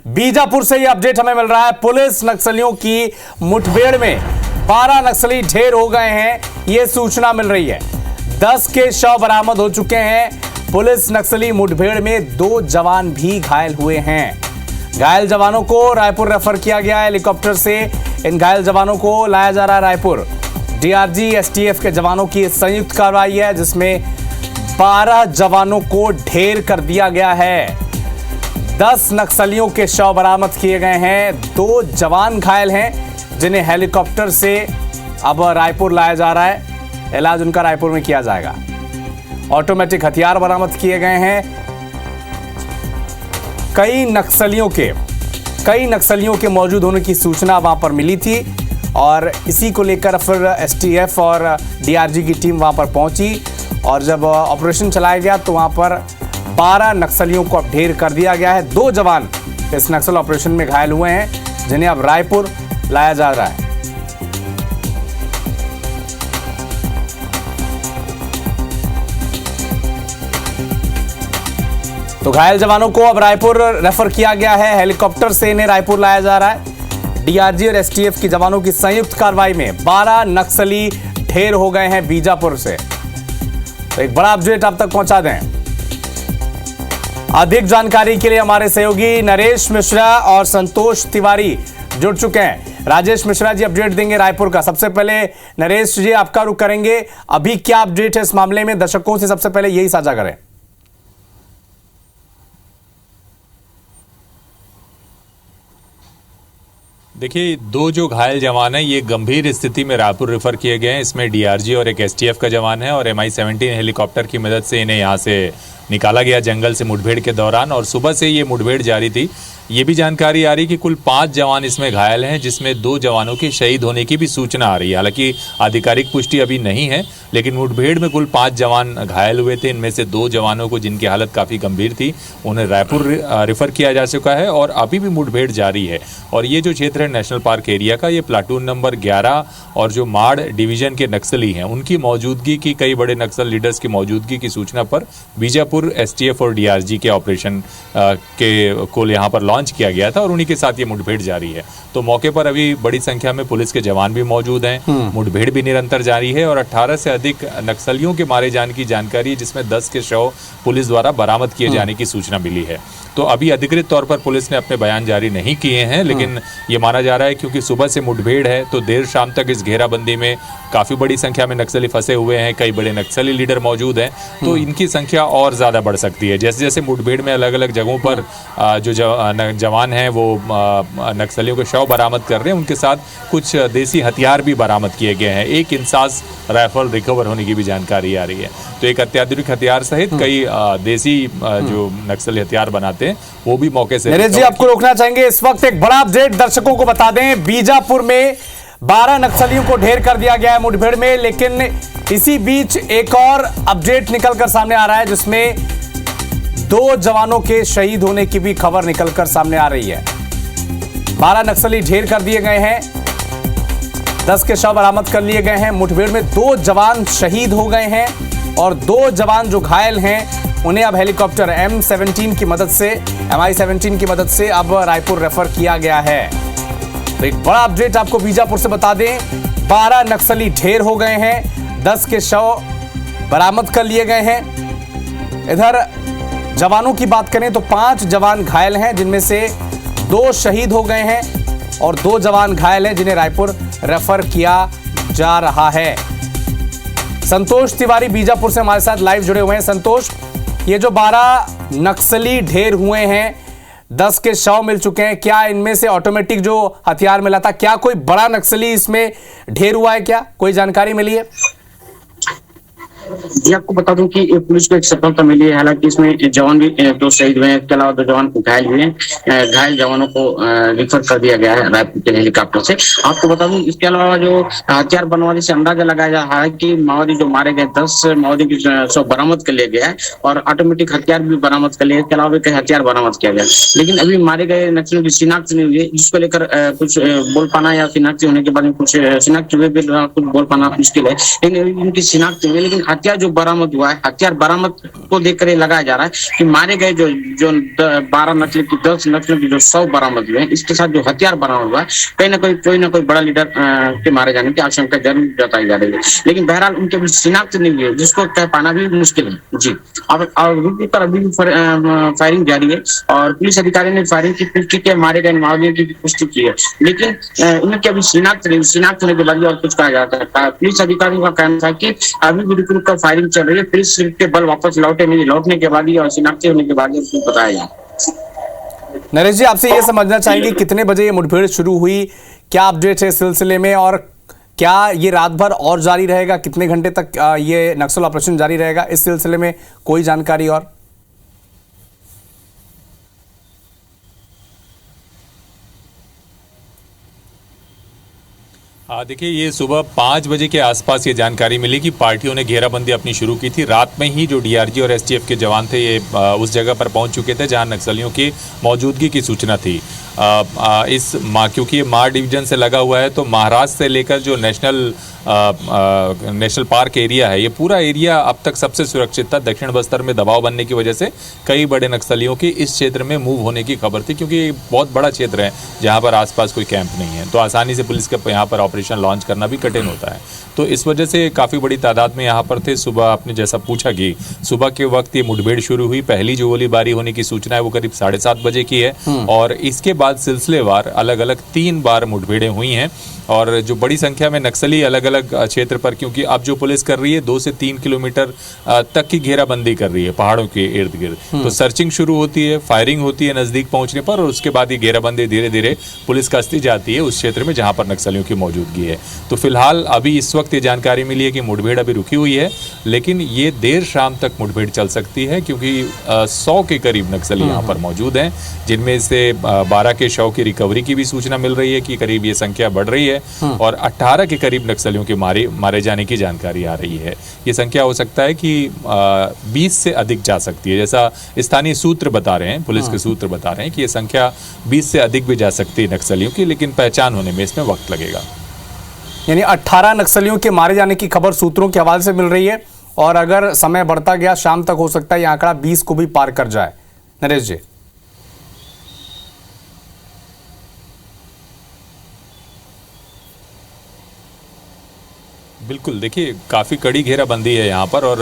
बीजापुर से ये अपडेट हमें मिल रहा है। पुलिस नक्सलियों की मुठभेड़ में 12 नक्सली ढेर हो गए हैं, ये सूचना मिल रही है। 10 के शव बरामद हो चुके हैं। पुलिस नक्सली मुठभेड़ में 2 जवान भी घायल हुए हैं। घायल जवानों को रायपुर रेफर किया गया है। हेलीकॉप्टर से इन घायल जवानों को लाया जा रहा है रायपुर। डीआरजी एसटीएफ के जवानों की संयुक्त कार्रवाई है, जिसमें 12 जवानों को ढेर कर दिया गया है। 10 नक्सलियों के शव बरामद किए गए हैं। 2 जवान घायल हैं, जिन्हें हेलीकॉप्टर से अब रायपुर लाया जा रहा है। इलाज उनका रायपुर में किया जाएगा। ऑटोमेटिक हथियार बरामद किए गए हैं। कई नक्सलियों के मौजूद होने की सूचना वहां पर मिली थी और इसी को लेकर फिर एसटीएफ और डीआरजी की टीम वहां पर पहुंची और जब ऑपरेशन चलाया गया तो वहां पर 12 नक्सलियों को अब ढेर कर दिया गया है। 2 जवान इस नक्सल ऑपरेशन में घायल हुए हैं, जिन्हें अब रायपुर लाया जा रहा है। तो घायल जवानों को अब रायपुर रेफर किया गया है। हेलीकॉप्टर से इन्हें रायपुर लाया जा रहा है। डीआरजी और एसटीएफ की जवानों की संयुक्त कार्रवाई में 12 नक्सली ढेर हो गए हैं बीजापुर से। तो एक बड़ा अपडेट आप तक पहुंचा दें। अधिक जानकारी के लिए हमारे सहयोगी नरेश मिश्रा और संतोष तिवारी जुड़ चुके हैं। राजेश मिश्रा जी अपडेट देंगे रायपुर का। सबसे पहले नरेश जी आपका रुख करेंगे, अभी क्या अपडेट है इस मामले में, दर्शकों से सबसे पहले यही साझा करें। देखिए, 2 जो घायल जवान हैं ये गंभीर स्थिति में रायपुर रेफर किए गए हैं। इसमें डीआरजी और एक एसटीएफ का जवान है और MI-17 हेलीकॉप्टर की मदद से इन्हें यहाँ से निकाला गया जंगल से मुठभेड़ के दौरान, और सुबह से ये मुठभेड़ जारी थी। ये भी जानकारी आ रही कि कुल 5 जवान इसमें घायल हैं, जिसमें 2 जवानों के शहीद होने की भी सूचना आ रही है। हालांकि आधिकारिक पुष्टि अभी नहीं है, लेकिन मुठभेड़ में कुल 5 जवान घायल हुए थे। इनमें से 2 जवानों को, जिनकी हालत काफ़ी गंभीर थी, उन्हें रायपुर रेफर किया जा चुका है और अभी भी मुठभेड़ जारी है। और ये जो क्षेत्र है नेशनल पार्क एरिया का, ये प्लाटून नंबर 11 और जो माड़ डिवीजन के नक्सली हैं उनकी मौजूदगी की, कई बड़े नक्सल लीडर्स की मौजूदगी की सूचना पर बीजापुर एसटीएफ और डीआरजी के ऑपरेशन को यहाँ पर लॉन्च किया गया था और उन्हीं के साथ ये मुठभेड़ जारी है। तो मौके पर अभी बड़ी संख्या में पुलिस के जवान भी मौजूद हैं। मुठभेड़ भी निरंतर जारी है और 18 से अधिक नक्सलियों के मारे जाने की जानकारी है, जिसमें 10 के शव पुलिस द्वारा बरामद किए जाने की सूचना मिली है। तो अभी अधिकृत तौर पर पुलिस ने अपने बयान जारी नहीं किए हैं, लेकिन ये माना जा रहा है क्योंकि सुबह से मुठभेड़ है तो देर शाम तक इस घेराबंदी में काफ़ी बड़ी संख्या में नक्सली फंसे हुए हैं। कई बड़े नक्सली लीडर मौजूद हैं, तो इनकी संख्या और ज़्यादा बढ़ सकती है। जैसे जैसे मुठभेड़ में अलग अलग जगहों पर जो जवान हैं वो नक्सलियों के शव बरामद कर रहे हैं, उनके साथ कुछ देसी हथियार भी बरामद किए गए हैं। एक इंसास राइफल रिकवर होने की भी जानकारी आ रही है। तो एक अत्याधुनिक हथियार सहित कई देसी जो नक्सली हथियार बनाते हैं वो भी मौके से। नरेश जी आपको रोकना चाहेंगे, इस वक्त एक बड़ा अपडेट दर्शकों को बता दें। बीजापुर में 12 नक्सलियों को ढेर कर दिया गया है मुठभेड़ में, लेकिन इसी बीच एक और अपडेट निकलकर सामने आ रहा है, जिसमें 2 जवानों के शहीद होने की भी खबर निकलकर सामने आ रही है। 12 नक्सली ढेर कर दिए गए हैं, 10 के शव बरामद कर लिए गए हैं। मुठभेड़ में 2 जवान शहीद हो गए हैं और 2 जवान जो घायल हैं उन्हें अब हेलीकॉप्टर MI-17 की मदद से अब रायपुर रेफर किया गया है। तो एक बड़ा अपडेट आपको बीजापुर से बता दें, 12 नक्सली ढेर हो गए हैं, 10 के शव बरामद कर लिए गए हैं। इधर जवानों की बात करें तो 5 जवान घायल हैं, जिनमें से 2 शहीद हो गए हैं और 2 जवान घायल हैं, जिन्हें रायपुर रेफर किया जा रहा है। संतोष तिवारी बीजापुर से हमारे साथ लाइव जुड़े हुए हैं। संतोष, ये जो 12 नक्सली ढेर हुए हैं, 10 के शव मिल चुके हैं, क्या इनमें से ऑटोमेटिक जो हथियार मिला था, क्या कोई बड़ा नक्सली इसमें ढेर हुआ है, क्या कोई जानकारी मिली है? जी आपको बता दूं कि पुलिस को एक सफलता मिली है। हालांकि इसमें जवान भी 2 शहीद हुए हैं, इसके अलावा 2 जवान घायल हुए हैं। घायल जवानों को रिफर कर दिया गया है रायपुर के हेलीकॉप्टर से। आपको बता दूं इसके अलावा जो हथियार बनवाने से अंदाजा लगाया जा रहा है कि माओवादी जो मारे गए 10 माओवादी की शव बरामद कर लिया गया है और ऑटोमेटिक हथियार भी बरामद कर लिया, इसके अलावा भी कई हथियार बरामद किया गया। लेकिन अभी मारे गए नक्सलियों की शिनाख्त नहीं हुई है, जिसको लेकर कुछ बोल पाना या शिनाख्त होने के बाद में कुछ शिनाख्त हुए भी कुछ बोल पाना मुश्किल है। लेकिन इनकी शिनाख्त हुई है, लेकिन हथियार जो बरामद हुआ है, हथियार बरामद को देखकर लगाया जा रहा है कि मारे गए जो 12 नस्ल की 10 नस्लों की जो 100 बरामद हुए हैं, इसके साथ जो हथियार बरामद हुआ है, कहीं ना कोई बड़ा लीडर के मारे जाने की आशंका जरूर जताई जा रही है। लेकिन बहरहाल उनके भी शिनाख्त नहीं हुई है, जिसको कह पाना भी मुश्किल है जी। और अभी भी फायरिंग जारी है और पुलिस अधिकारी ने फायरिंग की पुष्टि की, मारे गए माओवादियों की पुष्टि की है, लेकिन उनके अभी शिनाख्त होने के बाद और कुछ कहा जा सकता है। पुलिस अधिकारियों का कहना था कि अभी भी रुक कर फायरिंग चल रही है, पुलिस के बल वापस लौटने के बाद और शिनाख्त होने के बाद उसको बताया जाए। नरेश जी, आपसे ये समझना चाहेंगे कितने बजे ये मुठभेड़ शुरू हुई, क्या अपडेट है इस सिलसिले में, और क्या ये रात भर और जारी रहेगा, कितने घंटे तक ये नक्सल ऑपरेशन जारी रहेगा, इस सिलसिले में कोई जानकारी? और देखिए, ये सुबह 5 बजे के आसपास ये जानकारी मिली कि पार्टियों ने घेराबंदी अपनी शुरू की थी। रात में ही जो डीआरजी और एसटीएफ के जवान थे ये उस जगह पर पहुंच चुके थे जहां नक्सलियों की मौजूदगी की सूचना थी। क्योंकि ये मार डिवीजन से लगा हुआ है, तो महाराष्ट्र से लेकर जो नेशनल पार्क एरिया है, ये पूरा एरिया अब तक सबसे सुरक्षित था। दक्षिण बस्तर में दबाव बनने की वजह से कई बड़े नक्सलियों की इस क्षेत्र में मूव होने की खबर थी, क्योंकि ये बहुत बड़ा क्षेत्र है जहां पर आसपास कोई कैंप नहीं है, तो आसानी से पुलिस का यहाँ पर ऑपरेशन लॉन्च करना भी कठिन होता है। तो इस वजह से काफ़ी बड़ी तादाद में यहाँ पर थे। सुबह आपने जैसा पूछा कि सुबह के वक्त ये मुठभेड़ शुरू हुई। पहली जो गोलीबारी होने की सूचना है वो करीब 7:30 बजे की है, और इसके बाद सिलसिलेवार अलग अलग 3 बार मुठभेड़ें हुई हैं। और जो बड़ी संख्या में नक्सली अलग अलग क्षेत्र पर, क्योंकि अब जो पुलिस कर रही है 2 से 3 किलोमीटर तक की घेराबंदी कर रही है पहाड़ों के इर्द गिर्द, तो सर्चिंग शुरू होती है, फायरिंग होती है नज़दीक पहुंचने पर, और उसके बाद ये घेराबंदी धीरे धीरे पुलिस कसती जाती है उस क्षेत्र में जहां पर नक्सलियों की मौजूदगी है। तो फिलहाल अभी इस वक्त ये जानकारी मिली है कि मुठभेड़ अभी रुकी हुई है, लेकिन ये देर शाम तक मुठभेड़ चल सकती है, क्योंकि 100 के करीब नक्सली यहाँ पर मौजूद हैं, जिनमें से 12 के शव की रिकवरी की भी सूचना मिल रही है कि करीब ये संख्या बढ़ रही है, और 18 के करीब नक्सलियों के मारे जाने की जानकारी आ रही है। ये संख्या हो सकता है कि 20 से अधिक जा सकती है, जैसा स्थानीय सूत्र बता रहे हैं, पुलिस के सूत्र बता रहे हैं कि ये संख्या 20 से अधिक भी जा सकती है नक्सलियों की, लेकिन पहचान होने में इसमें वक्त लगेगा। यानी 18 नक्सलियों के मारे जाने की खबर सूत्रों के हवाले से मिल रही है, और अगर समय बढ़ता गया शाम तक हो सकता है यह आंकड़ा 20 को भी पार कर जाए। नरेश जी, बिल्कुल, देखिए काफ़ी कड़ी घेराबंदी है यहाँ पर, और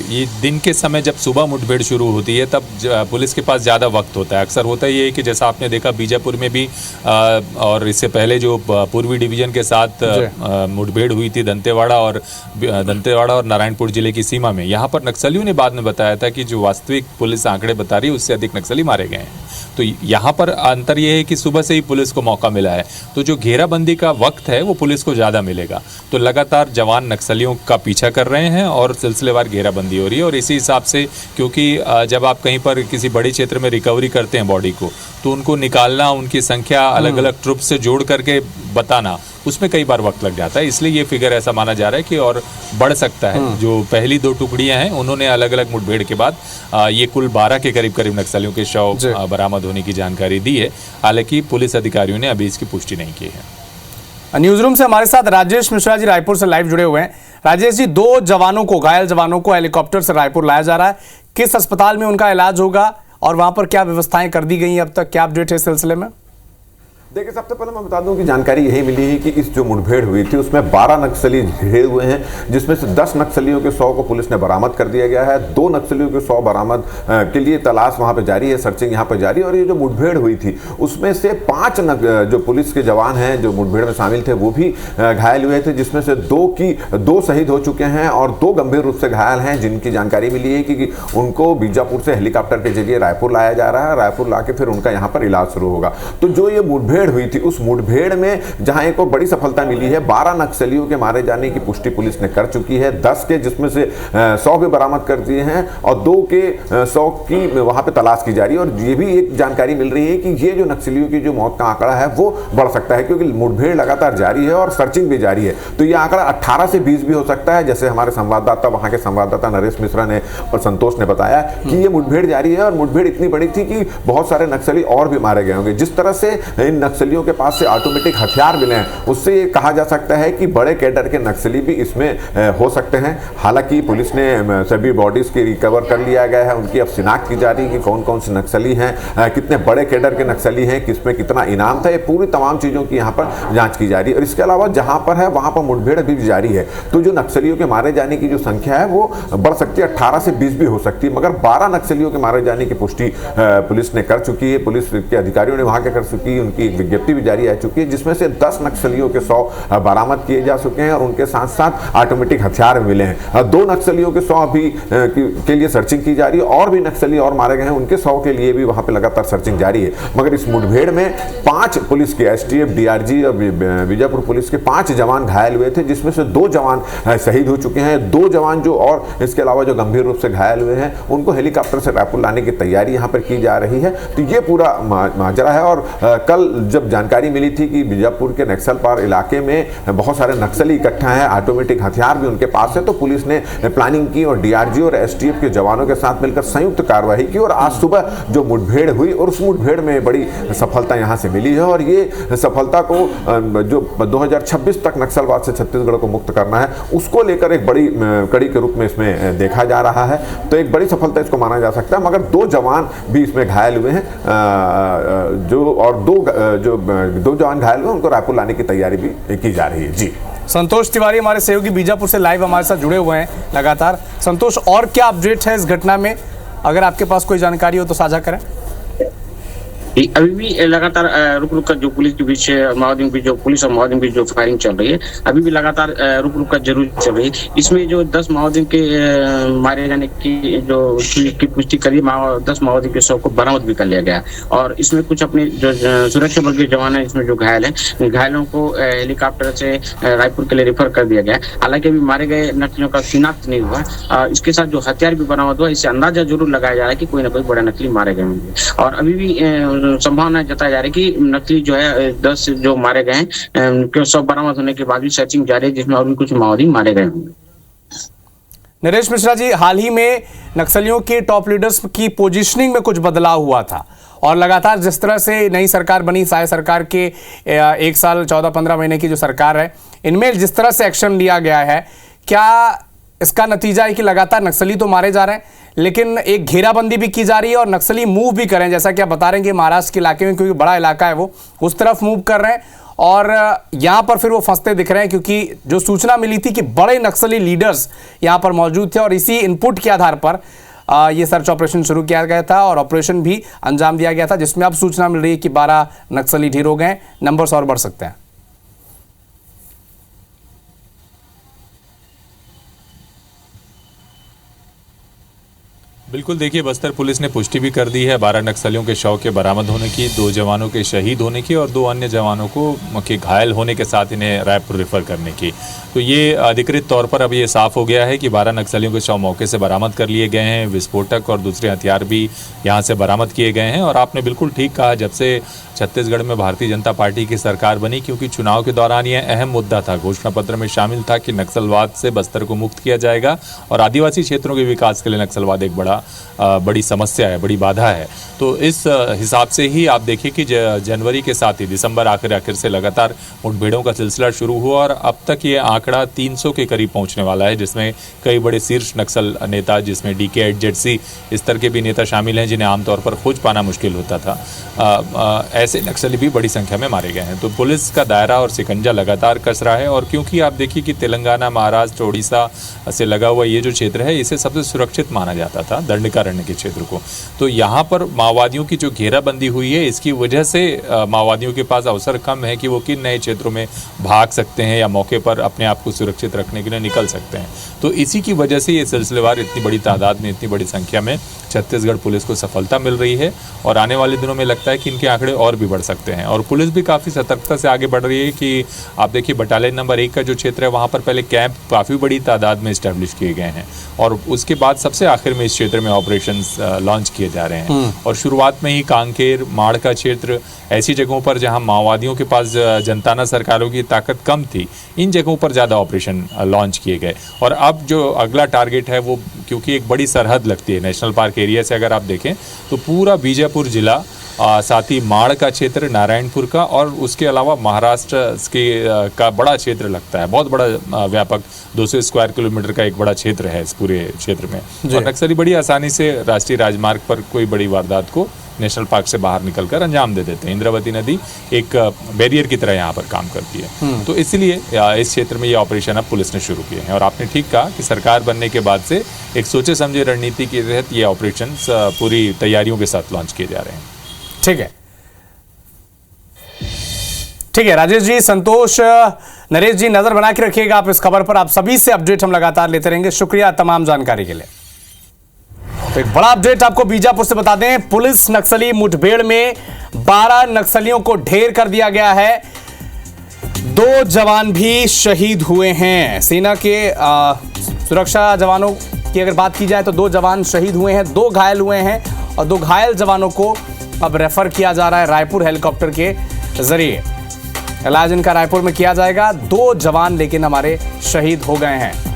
ये दिन के समय जब सुबह मुठभेड़ शुरू होती है तब पुलिस के पास ज़्यादा वक्त होता है। अक्सर होता ये है कि जैसा आपने देखा बीजापुर में भी, और इससे पहले जो पूर्वी डिवीजन के साथ मुठभेड़ हुई थी दंतेवाड़ा और नारायणपुर जिले की सीमा में, यहाँ पर नक्सलियों ने बाद में बताया था कि जो वास्तविक पुलिस आंकड़े बता रही है उससे अधिक नक्सली मारे गए हैं। तो यहाँ पर अंतर यह है कि सुबह से ही पुलिस को मौका मिला है, तो जो घेराबंदी का वक्त है वो पुलिस को ज़्यादा मिलेगा। तो लगातार जवान नक्सलियों का पीछा कर रहे हैं और सिलसिलेवार घेराबंदी हो रही है, और इसी हिसाब से, क्योंकि जब आप कहीं पर किसी बड़े क्षेत्र में रिकवरी करते हैं बॉडी को, तो उनको निकालना, उनकी संख्या अलग अलग ट्रुप से जोड़ करके बताना, उसमें कई बार वक्त लग जाता है। इसलिए ये फिगर ऐसा माना जा रहा है कि और बढ़ सकता है। जो पहली 2 टुकड़ियां हैं उन्होंने अलग अलग मुठभेड़ के बाद ये कुल 12 के करीब नक्सलियों के शव बरामद होने की जानकारी दी है। हालांकि पुलिस अधिकारियों ने अभी इसकी पुष्टि नहीं की है। न्यूज रूम से हमारे साथ राजेश मिश्रा जी रायपुर से लाइव जुड़े हुए हैं। राजेश जी, 2 घायल जवानों को हेलीकॉप्टर से रायपुर लाया जा रहा है, किस अस्पताल में उनका इलाज होगा और वहां पर क्या व्यवस्थाएं कर दी गई अब तक, क्या अपडेट है इस सिलसिले में? देखिए, सबसे पहले मैं बता दूं कि जानकारी यही मिली है कि इस जो मुठभेड़ हुई थी उसमें 12 नक्सली घिरे हुए हैं, जिसमें से 10 नक्सलियों के 100 को पुलिस ने बरामद कर दिया गया है। 2 नक्सलियों के 100 बरामद के लिए तलाश वहां पे जारी है, सर्चिंग यहां पे जारी है। और ये जो मुठभेड़ हुई थी उसमें से 5 जो पुलिस के जवान हैं जो मुठभेड़ में शामिल थे वो भी घायल हुए थे, जिसमें से 2 शहीद हो चुके हैं और 2 गंभीर रूप से घायल हैं, जिनकी जानकारी मिली है कि उनको बीजापुर से हेलीकॉप्टर के जरिए रायपुर लाया जा रहा है। रायपुर ला के फिर उनका यहाँ पर इलाज शुरू होगा। तो जो ये मुठभेड़ हुई थी, उस मुठभेड़ में जहां एक और बड़ी सफलता मिली है, 12 नक्सलियों के मारे जाने की पुष्टि पुलिस ने कर चुकी है। 10 के जिसमें से 100 भी बरामद कर दिए हैं और 2 के 100 की वहां पे तलाश की जा रही है। और ये भी एक जानकारी मिल रही है कि ये जो नक्सलियों की जो मौत का आंकड़ा है वो बढ़ सकता है, क्योंकि मुठभेड़ लगातार जारी है और सर्चिंग भी जारी है। तो ये आंकड़ा 18 से 20 भी हो सकता है, जैसे हमारे संवाददाता, वहां के संवाददाता नरेश मिश्रा ने और संतोष ने बताया कि ये मुठभेड़ जारी है और मुठभेड़ इतनी बड़ी थी कि बहुत सारे नक्सली और भी मारे गए होंगे। जिस तरह से इन नक्सलियों के पास से ऑटोमेटिक हथियार मिले हैं, उससे ये कहा जा सकता है कि बड़े कैडर के नक्सली भी इसमें हो सकते हैं। हालांकि पुलिस ने सभी बॉडीज की रिकवर कर लिया गया है, उनकी अब शिनाख्त की जा रही है कि कौन कौन से नक्सली हैं, कितने बड़े कैडर के नक्सली हैं, किसमें कितना इनाम था, ये पूरी तमाम चीज़ों की यहाँ पर जाँच की जा रही है। और इसके अलावा जहाँ पर है वहाँ पर मुठभेड़ अभी भी जारी है, तो जो नक्सलियों के मारे जाने की जो संख्या है वो बढ़ सकती है, 18 से 20 भी हो सकती है, मगर 12 नक्सलियों के मारे जाने की पुष्टि पुलिस ने कर चुकी है। पुलिस के अधिकारियों ने वहां के कर चुकी है, उनकी एक विज्ञप्ति भी जारी आ चुकी है, जिसमें से 10 नक्सलियों के 100 बरामद किए जा चुके हैं और उनके साथ साथ ऑटोमेटिक हथियार मिले हैं। 2 नक्सलियों के 100 अभी के लिए सर्चिंग की जा रही है, और भी नक्सली और मारे गए हैं, उनके 100 के लिए भी वहां पर लगातार सर्चिंग जारी है। मगर इस मुठभेड़ में 5 पुलिस के STF, DRG और बीजापुर पुलिस के 5 जवान घायल हुए थे, जिसमें से 2 जवान शहीद हो चुके हैं। 2 जवान जो और इसके अलावा जो गंभीर रूप से घायल हुए हैं उनको हेलीकॉप्टर से रायपुर लाने की तैयारी यहां पर की जा रही है। तो ये पूरा माजरा है। और कल जब जानकारी मिली थी कि बीजापुर के नक्सल पार इलाके में बहुत सारे नक्सली इकट्ठा हैं, ऑटोमेटिक हथियार भी उनके पास है, तो पुलिस ने प्लानिंग की और DRG और STF के जवानों के साथ मिलकर संयुक्त कार्रवाई की और आज सुबह जो मुठभेड़ हुई और उस मुठभेड़ में बड़ी सफलता यहां से मिली है। और ये सफलता को जो 2026 तक नक्सलवाद से छत्तीसगढ़ को मुक्त करना है, उसको लेकर एक बड़ी कड़ी के रूप में इसमें देखा जा रहा है। तो एक बड़ी सफलता इसको माना जा सकता है। मगर 2 जवान भी इसमें घायल हुए हैं, दो जवान घायल हुए, उनको रायपुर लाने की तैयारी भी की जा रही है। जी, संतोष तिवारी हमारे सहयोगी बीजापुर से लाइव हमारे साथ जुड़े हुए हैं लगातार। संतोष, और क्या अपडेट है इस घटना में? अगर आपके पास कोई जानकारी हो तो साझा करें। अभी भी लगातार रुक कर जो पुलिस के बीच माओवादियों की जो पुलिस और माओवादियों की जो फायरिंग चल रही है, अभी भी लगातार रुक कर जरूर चल रही है। इसमें जो 10 माओवादियों के मारे जाने की जो की पुष्टि करी, 10 माओवादियों के शव को बरामद भी कर लिया गया। और इसमें कुछ अपने जो सुरक्षा बल के जवान है इसमें जो घायल है, घायलों को हेलीकॉप्टर से रायपुर के लिए रेफर कर दिया गया। हालांकि अभी मारे गए नक्सलियों का शिनाख्त नहीं हुआ। इसके साथ जो हथियार भी बरामद हुआ, इससे अंदाजा जरूर लगाया जा रहा है कि कोई ना कोई बड़ा नक्सली मारे गए होंगे। और अभी भी संभावना जताई जा रही है कि नकली जो है 10 जो मारे गए हैं उनके सब बरामद होने के बाद भी सर्चिंग जारी है, जिसमें और भी कुछ माओवादी मारे गए होंगे। नरेश मिश्रा जी, हाल ही में नक्सलियों के टॉप लीडर्स की पोजीशनिंग में कुछ बदलाव हुआ था और लगातार जिस तरह से नई सरकार बनी, साय सरकार के 1 साल 14-15 महीने की जो सरकार है, इनमें जिस तरह से एक्शन लिया गया है, क्या इसका नतीजा है कि लगातार नक्सली तो मारे जा रहे हैं लेकिन एक घेराबंदी भी की जा रही है और नक्सली मूव भी कर रहे हैं, जैसा कि आप बता रहे हैं कि महाराष्ट्र के इलाके में, क्योंकि बड़ा इलाका है वो, उस तरफ मूव कर रहे हैं और यहां पर फिर वो फंसते दिख रहे हैं, क्योंकि जो सूचना मिली थी कि बड़े नक्सली लीडर्स यहां पर मौजूद थे और इसी इनपुट के आधार पर ये सर्च ऑपरेशन शुरू किया गया था और ऑपरेशन भी अंजाम दिया गया था, जिसमें अब सूचना मिल रही है कि 12 नक्सली ढेर हो गए, नंबर्स और बढ़ सकते हैं। बिल्कुल, देखिए, बस्तर पुलिस ने पुष्टि भी कर दी है 12 नक्सलियों के शव के बरामद होने की, 2 जवानों के शहीद होने की और 2 अन्य जवानों को के घायल होने के साथ इन्हें रायपुर रेफर करने की। तो ये अधिकृत तौर पर अब ये साफ हो गया है कि 12 नक्सलियों के शव मौके से बरामद कर लिए गए हैं, विस्फोटक और दूसरे हथियार भी यहाँ से बरामद किए गए हैं। और आपने बिल्कुल ठीक कहा, जब से छत्तीसगढ़ में भारतीय जनता पार्टी की सरकार बनी, क्योंकि चुनाव के दौरान यह अहम मुद्दा था, घोषणा पत्र में शामिल था कि नक्सलवाद से बस्तर को मुक्त किया जाएगा और आदिवासी क्षेत्रों के विकास के लिए नक्सलवाद एक बड़ी समस्या है, बड़ी बाधा है। तो इस हिसाब से ही आप देखिए कि जनवरी के साथ ही दिसंबर आखिर से लगातार मुठभेड़ों का सिलसिला शुरू हुआ और अब तक ये आंकड़ा 300 के करीब पहुंचने वाला है, जिसमें कई बड़े शीर्ष नक्सल नेता, जिसमें DK HZC इस तरह के भी नेता शामिल हैं, जिन्हें आमतौर पर खोज पाना मुश्किल होता था। ऐसे नक्सली भी बड़ी संख्या में मारे गए हैं। तो पुलिस का दायरा और शिकंजा लगातार कस रहा है। और क्योंकि आप देखिए कि तेलंगाना, महाराष्ट्र, उड़ीसा से लगा हुआ ये जो क्षेत्र है, इसे सबसे सुरक्षित माना जाता था, दंडकारण्य के क्षेत्र को। तो यहाँ पर माओवादियों की जो घेराबंदी हुई है, इसकी वजह से माओवादियों के पास अवसर कम है कि वो किन नए क्षेत्रों में भाग सकते हैं या मौके पर अपने आप को सुरक्षित रखने के लिए निकल सकते हैं। तो इसी की वजह से ये सिलसिलेवार इतनी बड़ी तादाद में, इतनी बड़ी संख्या में छत्तीसगढ़ पुलिस को सफलता मिल रही है और आने वाले दिनों में लगता है कि इनके आंकड़े और भी बढ़ सकते हैं। और पुलिस भी काफ़ी सतर्कता से आगे बढ़ रही है कि आप देखिए बटालियन नंबर 1 का जो क्षेत्र है, वहाँ पर पहले कैंप काफ़ी बड़ी तादाद में इस्टेब्लिश किए गए हैं और उसके बाद सबसे आखिर में इस क्षेत्र में ऑपरेशंस लॉन्च किए जा रहे हैं। और शुरुआत में ही कांकेर, माड़ का क्षेत्र, ऐसी जगहों पर जहां माओवादियों के पास जनताना सरकारों की ताकत कम थी, इन जगहों पर ज़्यादा ऑपरेशन लॉन्च किए गए। और अब जो अगला टारगेट है वो, क्योंकि एक बड़ी सरहद लगती है नेशनल पार्क एरिया से, अगर आप देखें तो पूरा बीजापुर जिला साथ ही माड़ का क्षेत्र, नारायणपुर का, और उसके अलावा महाराष्ट्र का बड़ा क्षेत्र लगता है, बहुत बड़ा व्यापक 200 स्क्वायर किलोमीटर का एक बड़ा क्षेत्र है इस पूरे क्षेत्र में। और नक्सली बड़ी आसानी से राष्ट्रीय राजमार्ग पर कोई बड़ी वारदात को नेशनल पार्क से बाहर निकलकर अंजाम दे देते हैं। इंद्रावती नदी एक बैरियर की तरह यहाँ पर काम करती है, तो इसलिए इस क्षेत्र में ये ऑपरेशन अब पुलिस ने शुरू किए हैं। और आपने ठीक कहा कि सरकार बनने के बाद से एक सोचे समझे रणनीति के तहत ये ऑपरेशन पूरी तैयारियों के साथ लॉन्च किए जा रहे हैं। ठीक है, ठीक है राजेश जी, संतोष, नरेश जी, नजर बना के रखिएगा आप इस खबर पर। आप सभी से अपडेट हम लगातार लेते रहेंगे। शुक्रिया तमाम जानकारी के लिए। तो एक बड़ा अपडेट आपको बीजापुर से बता दें, पुलिस नक्सली मुठभेड़ में 12 नक्सलियों को ढेर कर दिया गया है। 2 जवान भी शहीद हुए हैं। सेना के सुरक्षा जवानों की अगर बात की जाए तो 2 जवान शहीद हुए हैं, 2 घायल हुए हैं, और 2 घायल जवानों को अब रेफर किया जा रहा है रायपुर हेलीकॉप्टर के जरिए। इलाज इनका रायपुर में किया जाएगा। 2 जवान लेकिन हमारे शहीद हो गए हैं।